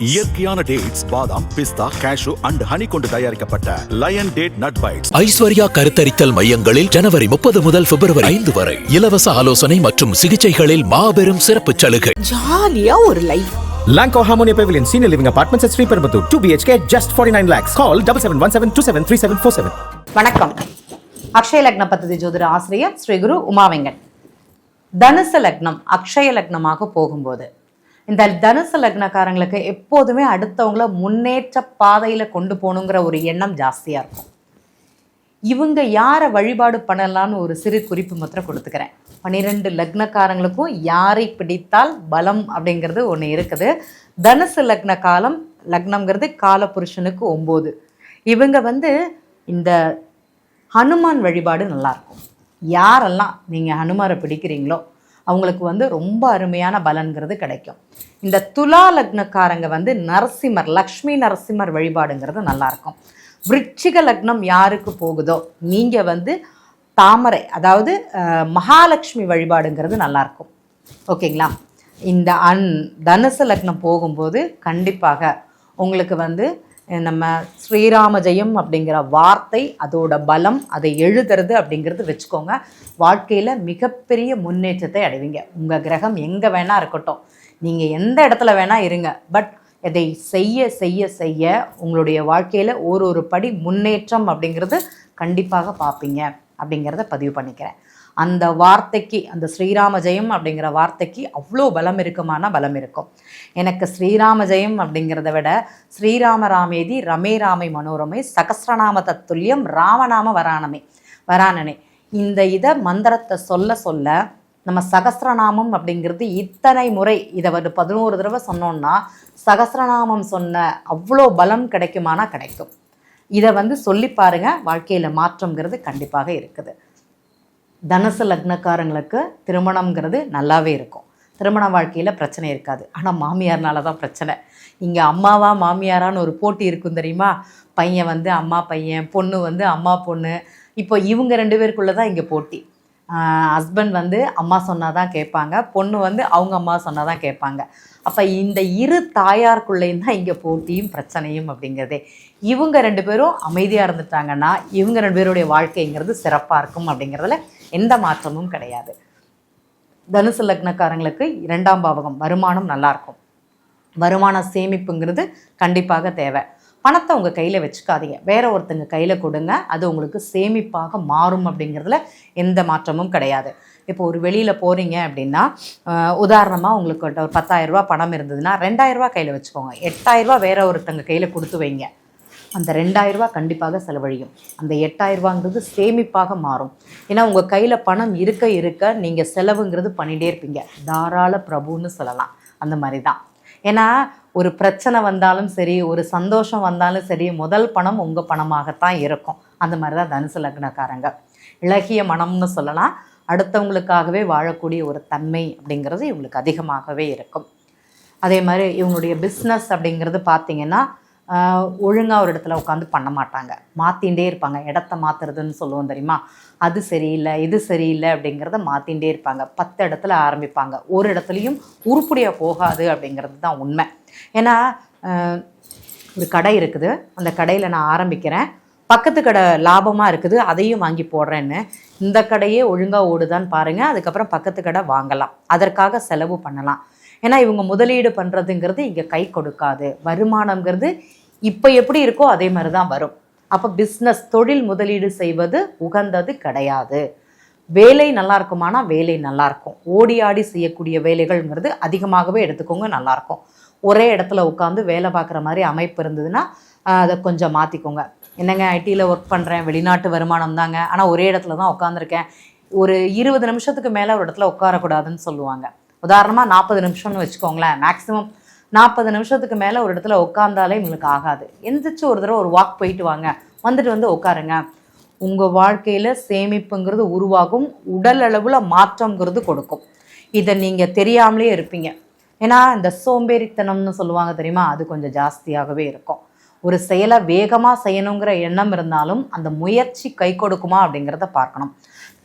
இயற்கையான டேட்ஸ், பாதாம், பிஸ்தா, cash and honey கொண்டு தயாரிக்கப்பட்ட lion date nut bites. Aishwarya கருத்தரித்தல் மையங்களில் ஜனவரி 30 முதல் பிப்ரவரி 5 வரை இலவச ஆலோசனை மற்றும் சிகிச்சைகளில் மாபெரும் சிறப்பு சலுகை. ஜாலியா ஒரு life. Lanco Harmonia Pavilion Senior Living Apartments at Sri Perambatoor 2 BHK just 49 lakhs. Call 7717273747. வணக்கம். அக்ஷய லக்ன பദ്ധதி ஜோதிட ஆசிரியர் ஸ்ரீ குரு உமாவெங்கன். தனுசு லக்னம் அக்ஷய லக்னமாக போகும்போது இந்த தனுசு லக்னக்காரங்களுக்கு எப்போதுமே அடுத்தவங்கள முன்னேற்ற பாதையில் கொண்டு போகணுங்கிற ஒரு எண்ணம் ஜாஸ்தியாக இருக்கும். இவங்க யாரை வழிபாடு பண்ணலான்னு ஒரு சிறு குறிப்பு மாத்திரம் கொடுத்துக்கிறேன். 12 லக்னக்காரங்களுக்கும் யாரை பிடித்தால் பலம் அப்படிங்கிறது ஒன்று இருக்குது. தனுசு லக்ன காலம், லக்னம்ங்கிறது காலபுருஷனுக்கு 9. இவங்க இந்த ஹனுமான் வழிபாடு நல்லாயிருக்கும். யாரெல்லாம் நீங்கள் ஹனுமாரை பிடிக்கிறீங்களோ அவங்களுக்கு ரொம்ப அருமையான பலன்கிறது கிடைக்கும். இந்த துலா லக்னக்காரங்க நரசிம்மர், லக்ஷ்மி நரசிம்மர் வழிபாடுங்கிறது நல்லாயிருக்கும். விருச்சிக லக்னம் யாருக்கு போகுதோ நீங்கள் தாமரை, அதாவது மகாலட்சுமி வழிபாடுங்கிறது நல்லாயிருக்கும். ஓகேங்களா? இந்த தனுசு லக்னம் போகும்போது கண்டிப்பாக உங்களுக்கு நம்ம ஸ்ரீராம ஜெயம் அப்படிங்கிற வார்த்தை, அதோட பலம், அதை எழுதுறது அப்படிங்கிறது வச்சுக்கோங்க. வாழ்க்கையில் மிகப்பெரிய முன்னேற்றத்தை அடைவீங்க. உங்கள் கிரகம் எங்கே வேணால் இருக்கட்டும், நீங்கள் எந்த இடத்துல வேணால் இருங்க, பட் இதை செய்ய செய்ய செய்ய உங்களுடைய வாழ்க்கையில் ஒரு படி முன்னேற்றம் அப்படிங்கிறது கண்டிப்பாக பார்ப்பீங்க அப்படிங்கிறத பதிவு பண்ணிக்கிறேன். அந்த வார்த்தைக்கு, அந்த ஸ்ரீராம ஜெயம் அப்படிங்கிற வார்த்தைக்கு அவ்வளோ பலம் இருக்குமானா பலம் இருக்கும். எனக்கு ஸ்ரீராம ஜெயம் அப்படிங்கிறத விட ஸ்ரீராம ராமேதி ரமே ராமை மனோரமை சகஸ்ரநாம தத்துல்யம் ராமநாம வரானனே இந்த மந்திரத்தை சொல்ல சொல்ல நம்ம சகஸ்ரநாமம் அப்படிங்கிறது இத்தனை முறை இதை 11 தடவை சொன்னோன்னா சகஸ்ரநாமம் சொன்ன அவ்வளோ பலம் கிடைக்குமானா கிடைக்கும். இதை சொல்லி பாருங்க, வாழ்க்கையில் மாற்றம்ங்கிறது கண்டிப்பாக இருக்குது. தனுசு லக்னக்காரங்களுக்கு திருமணம்ங்கிறது நல்லாவே இருக்கும். திருமண வாழ்க்கையில் பிரச்சனை இருக்காது. ஆனால் மாமியார்னால தான் பிரச்சனை. இங்கே அம்மாவா மாமியாரான்னு ஒரு போட்டி இருக்கும் தெரியுமா? பையன் அம்மா பையன், பொண்ணு அம்மா பொண்ணு. இப்போ இவங்க 2 பேருக்குள்ளே தான் இங்கே போட்டி. ஹஸ்பண்ட் அம்மா சொன்னால் தான் கேட்பாங்க, பொண்ணு அவங்க அம்மா சொன்னால் தான் கேட்பாங்க. அப்போ இந்த இரு தாயாருக்குள்ளேயும் தான் இங்கே போட்டியும் பிரச்சனையும் அப்படிங்கிறதே. இவங்க 2 பேரும் அமைதியாக இருந்துட்டாங்கன்னா இவங்க 2 பேருடைய வாழ்க்கைங்கிறது சிறப்பாக இருக்கும் அப்படிங்கிறதுல எந்த மாற்றமும் கிடையாது. தனுசு லக்னக்காரங்களுக்கு 2ஆம் பாவகம் வருமானம் நல்லாயிருக்கும். வருமான சேமிப்புங்கிறது கண்டிப்பாக தேவை. பணத்தை உங்கள் கையில் வச்சுக்காதீங்க, வேற ஒருத்தங்க கையில் கொடுங்க, அது உங்களுக்கு சேமிப்பாக மாறும் அப்படிங்கிறதுல எந்த மாற்றமும் கிடையாது. இப்போ ஒரு வெளியில் போகிறீங்க அப்படின்னா, உதாரணமாக உங்களுக்கு ஒரு 10,000 ரூபா பணம் இருந்ததுன்னா 2,000 ரூபா கையில் வச்சுக்கோங்க. 8,000 ரூபா வேற ஒருத்தங்க கையில் கொடுத்து வைங்க. அந்த 2,000 ரூபா கண்டிப்பாக செலவழியும். அந்த 8,000 ரூபாங்கிறது சேமிப்பாக மாறும். ஏன்னா உங்கள் கையில் பணம் இருக்க இருக்க நீங்கள் செலவுங்கிறது பண்ணிகிட்டே இருப்பீங்க. தாராள பிரபுன்னு சொல்லலாம். அந்த மாதிரி தான். ஏன்னா ஒரு பிரச்சனை வந்தாலும் சரி, ஒரு சந்தோஷம் வந்தாலும் சரி, முதல் பணம் உங்கள் பணமாகத்தான் இருக்கும். அந்த மாதிரி தான் தனுசு லக்னக்காரங்க. இளகிய மனம்னு சொல்லலாம். அடுத்தவங்களுக்காகவே வாழக்கூடிய ஒரு தன்மை அப்படிங்கிறது இவங்களுக்கு அதிகமாகவே இருக்கும். அதே மாதிரி இவங்களுடைய பிஸ்னஸ் அப்படிங்கிறது பார்த்திங்கன்னா ஒழுங்காக ஒரு இடத்துல உட்காந்து பண்ண மாட்டாங்க, மாற்றிகிட்டே இருப்பாங்க. இடத்த மாற்றுறதுன்னு சொல்லுவோம் தெரியுமா? அது சரியில்லை, இது சரியில்லை அப்படிங்கிறத மாற்றிகிட்டே இருப்பாங்க. 10 இடத்துல ஆரம்பிப்பாங்க, ஒரு இடத்துலையும் உருப்படியாக போகாது அப்படிங்கிறது தான் உண்மை. ஏன்னா ஒரு கடை இருக்குது, அந்த கடையில் நான் ஆரம்பிக்கிறேன், பக்கத்து கடை லாபமாக இருக்குது, அதையும் வாங்கி போடுறேன்னு. இந்த கடையே ஒழுங்காக ஓடுதான்னு பாருங்கள், அதுக்கப்புறம் பக்கத்து கடை வாங்கலாம், அதற்காக செலவு பண்ணலாம். ஏன்னா இவங்க முதலீடு பண்ணுறதுங்கிறது இங்கே கை கொடுக்காது. வருமானங்கிறது இப்போ எப்படி இருக்கோ அதே மாதிரி தான் வரும். அப்போ பிஸ்னஸ், தொழில் முதலீடு செய்வது உகந்தது கிடையாது. வேலை நல்லா இருக்குமானா வேலை நல்லாயிருக்கும். ஓடி ஆடி செய்யக்கூடிய வேலைகள்ங்கிறது அதிகமாகவே எடுத்துக்கோங்க, நல்லாயிருக்கும். ஒரே இடத்துல உட்காந்து வேலை பார்க்குற மாதிரி அமைப்பு இருந்ததுன்னா அதை கொஞ்சம் மாற்றிக்கோங்க. என்னங்க ஐடியில் ஒர்க் பண்ணுறேன், வெளிநாட்டு வருமானம் தாங்க, ஆனால் ஒரே இடத்துல தான் உட்காந்துருக்கேன், ஒரு 20 நிமிஷத்துக்கு மேலே ஒரு இடத்துல உட்காரக்கூடாதுன்னு சொல்லுவாங்க. உதாரணமாக 40 நிமிஷம்னு வச்சுக்கோங்களேன். மேக்ஸிமம் 40 நிமிஷத்துக்கு மேலே ஒரு இடத்துல உட்காந்தாலே உங்களுக்கு ஆகாது. எந்திரிச்சு ஒரு தடவை ஒரு வாக் போயிட்டு வாங்க, வந்துட்டு உட்காருங்க. உங்கள் வாழ்க்கையில் சேமிப்புங்கிறது உருவாகும், உடல் அளவில் மாற்றங்கிறது கொடுக்கும். இதை நீங்கள் தெரியாமலே இருப்பீங்க. ஏன்னா இந்த சோம்பேறித்தனம்னு சொல்லுவாங்க தெரியுமா, அது கொஞ்சம் ஜாஸ்தியாகவே இருக்கும். ஒரு செயலை வேகமாக செய்யணுங்கிற எண்ணம் இருந்தாலும் அந்த முயற்சி கை கொடுக்குமா அப்படிங்கிறத பார்க்கணும்.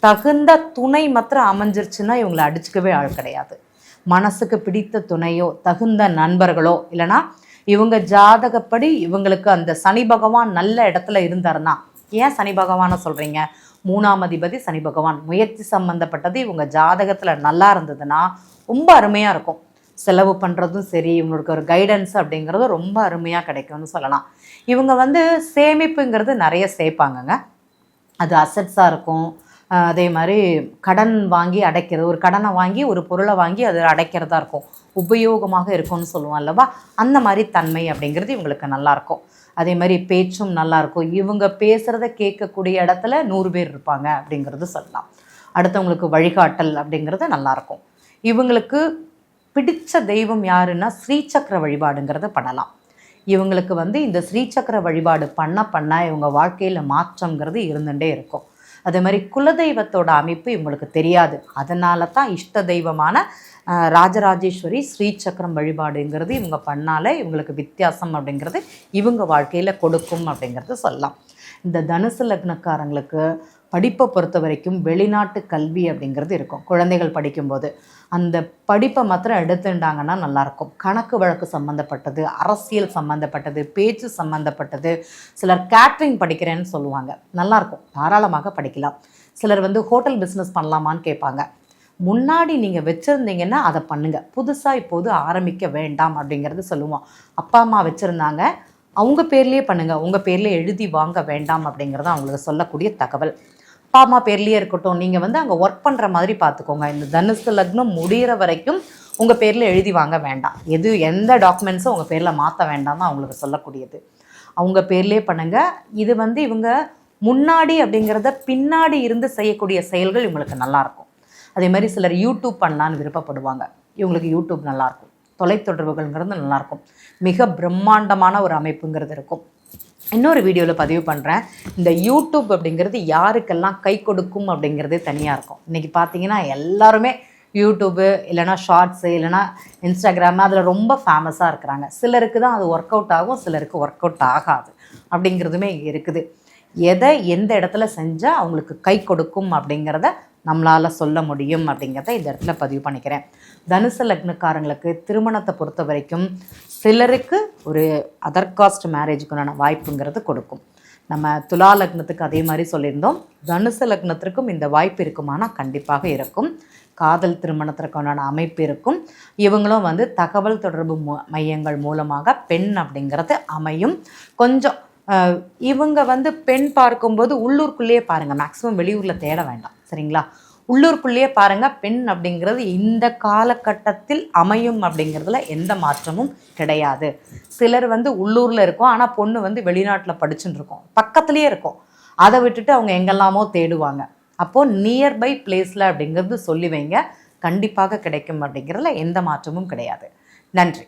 தகுந்த துணை மாத்திரம் அமைஞ்சிருச்சுன்னா இவங்களை அடிச்சுக்கவே ஆள் கிடையாது. மனசுக்கு பிடித்த துணையோ, தகுந்த நண்பர்களோ, இல்லைனா இவங்க ஜாதகப்படி இவங்களுக்கு அந்த சனி பகவான் நல்ல இடத்துல இருந்தாருன்னா, ஏன் சனி பகவானை சொல்கிறீங்க, 3ஆம் அதிபதி சனி பகவான், முயற்சி சம்மந்தப்பட்டது இவங்க ஜாதகத்தில் நல்லா இருந்ததுன்னா ரொம்ப அருமையாக இருக்கும். செலவு பண்ணுறதும் சரி, இவங்களுக்கு ஒரு கைடன்ஸ் அப்படிங்கிறதும் ரொம்ப அருமையாக கிடைக்கும்னு சொல்லலாம். இவங்க வந்து சேமிப்புங்கிறது நிறைய சேர்ப்பாங்கங்க. அது அசட்ஸாக இருக்கும். அதே மாதிரி கடன் வாங்கி அடைக்கிறது, ஒரு கடனை வாங்கி ஒரு பொருளை வாங்கி அது அடைக்கிறதா இருக்கும், உபயோகமாக இருக்கும்னு சொல்லுவோம் அல்லவா, அந்த மாதிரி தன்மை அப்படிங்கிறது இவங்களுக்கு நல்லாயிருக்கும். அதே மாதிரி பேச்சும் நல்லாயிருக்கும். இவங்க பேசுகிறத கேட்கக்கூடிய இடத்துல 100 பேர் இருப்பாங்க அப்படிங்கிறது சொல்லலாம். அடுத்தவங்களுக்கு வழிகாட்டல் அப்படிங்கிறது நல்லாயிருக்கும். இவங்களுக்கு பிடிச்ச தெய்வம் யாருன்னா ஸ்ரீசக்கர வழிபாடுங்கிறத பண்ணலாம். இவங்களுக்கு வந்து இந்த ஸ்ரீசக்கர வழிபாடு பண்ண இவங்க வாழ்க்கையில் மாற்றங்கிறது இருந்துகிட்டே இருக்கும். அதே மாதிரி குலதெய்வத்தோட அமைப்பு இவங்களுக்கு தெரியாது. அதனால தான் இஷ்ட தெய்வமான ராஜராஜேஸ்வரி ஸ்ரீசக்கரம் வழிபாடுங்கிறது இவங்க பண்ணாலே இவங்களுக்கு வித்தியாசம் அப்படிங்கிறது இவங்க வாழ்க்கையில் கொடுக்கும் அப்படிங்கிறது சொல்லலாம். இந்த தனுசு லக்னக்காரங்களுக்கு படிப்பை பொறுத்த வரைக்கும் வெளிநாட்டு கல்வி அப்படிங்கிறது இருக்கும். குழந்தைகள் படிக்கும்போது அந்த படிப்பை மாத்திரம் எடுத்துட்டாங்கன்னா நல்லாயிருக்கும். கணக்கு வழக்கு சம்மந்தப்பட்டது, அரசியல் சம்மந்தப்பட்டது, பேச்சு சம்மந்தப்பட்டது, சிலர் கேட்ரிங் படிக்கிறேன்னு சொல்லுவாங்க, நல்லாயிருக்கும், தாராளமாக படிக்கலாம். சிலர் வந்து ஹோட்டல் பிஸ்னஸ் பண்ணலாமான்னு கேட்பாங்க. முன்னாடி நீங்கள் வச்சுருந்தீங்கன்னா அதை பண்ணுங்கள், புதுசாக இப்போது ஆரம்பிக்க வேண்டாம் அப்படிங்கிறது சொல்லுவோம். அப்பா அம்மா வச்சுருந்தாங்க, அவங்க பேர்லேயே பண்ணுங்கள், உங்கள் பேர்லேயே எழுதி வாங்க வேண்டாம் அப்படிங்கிறது அவங்களுக்கு சொல்லக்கூடிய தகவல். அப்பா அம்மா பேர்லேயே இருக்கட்டும், நீங்கள் வந்து அங்கே ஒர்க் பண்ணுற மாதிரி பார்த்துக்கோங்க. இந்த தனுசு லக்னம் முடிகிற வரைக்கும் உங்கள் பேரில் எழுதி வாங்க வேண்டாம், எந்த டாக்குமெண்ட்ஸும் உங்கள் பேரில் மாற்ற வேண்டாம்னு அவங்களுக்கு சொல்லக்கூடியது. அவங்க பேர்லேயே பண்ணுங்கள். இது வந்து இவங்க முன்னாடி அப்படிங்கிறத பின்னாடி இருந்து செய்யக்கூடிய செயல்கள் இவங்களுக்கு நல்லாயிருக்கும். அதே மாதிரி சிலர் யூடியூப் பண்ணலான்னு விருப்பப்படுவாங்க, இவங்களுக்கு யூடியூப் நல்லாயிருக்கும். தொலைத்தொடர்புகள்ங்கிறது நல்லாயிருக்கும். மிக பிரம்மாண்டமான ஒரு அமைப்புங்கிறது இருக்கும். இன்னொரு வீடியோவில் பதிவு பண்ணுறேன். இந்த யூடியூப் அப்படிங்கிறது யாருக்கெல்லாம் கை கொடுக்கும் அப்படிங்கிறதே தனியாக இருக்கும். இன்றைக்கி பார்த்தீங்கன்னா எல்லாருமே யூடியூப்பு இல்லைனா ஷார்ட்ஸு இல்லைனா இன்ஸ்டாகிராமு அதில் ரொம்ப ஃபேமஸாக இருக்கிறாங்க. சிலருக்கு தான் அது ஒர்க் அவுட் ஆகும், சிலருக்கு ஒர்க் அவுட் ஆகாது அப்படிங்கிறதுமே இருக்குது. எதை எந்த இடத்துல செஞ்சால் அவங்களுக்கு கை கொடுக்கும் அப்படிங்கிறத நம்மளால் சொல்ல முடியும் அப்படிங்கிறத இந்த இடத்துல பதிவு பண்ணிக்கிறேன். தனுசு லக்னக்காரங்களுக்கு திருமணத்தை பொறுத்த வரைக்கும் சிலருக்கு ஒரு அதர் காஸ்ட் மேரேஜுக்குண்டான வாய்ப்புங்கிறது கொடுக்கும். நம்ம துலா லக்னத்துக்கு அதே மாதிரி சொல்லியிருந்தோம். தனுசு லக்னத்திற்கும் இந்த வாய்ப்பு இருக்குமானா கண்டிப்பாக இருக்கும். காதல் திருமணத்திற்கான அமைப்பு இருக்கும். இவங்களும் வந்து தகவல் தொடர்பு மையங்கள் மூலமாக பெண் அப்படிங்கிறது அமையும். கொஞ்சம் இவங்க வந்து பெண் பார்க்கும்போது உள்ளூருக்குள்ளேயே பாருங்கள், மேக்ஸிமம் வெளியூரில் தேட வேண்டாம், சரிங்களா? உள்ளூருக்குள்ளேயே பாருங்கள், பெண் அப்படிங்கிறது இந்த காலகட்டத்தில் அமையும் அப்படிங்கிறதுல எந்த மாற்றமும் கிடையாது. சிலர் வந்து உள்ளூரில் இருக்கும், ஆனால் பொண்ணு வந்து வெளிநாட்டில் படிச்சுட்டு இருக்கோம், பக்கத்துலேயே இருக்கும், அதை விட்டுட்டு அவங்க எங்கெல்லாமோ தேடுவாங்க. அப்போது நியர்பை பிளேஸில் அப்படிங்கிறது சொல்லி வைங்க, கண்டிப்பாக கிடைக்கும் அப்படிங்கிறதுல எந்த மாற்றமும் கிடையாது. நன்றி.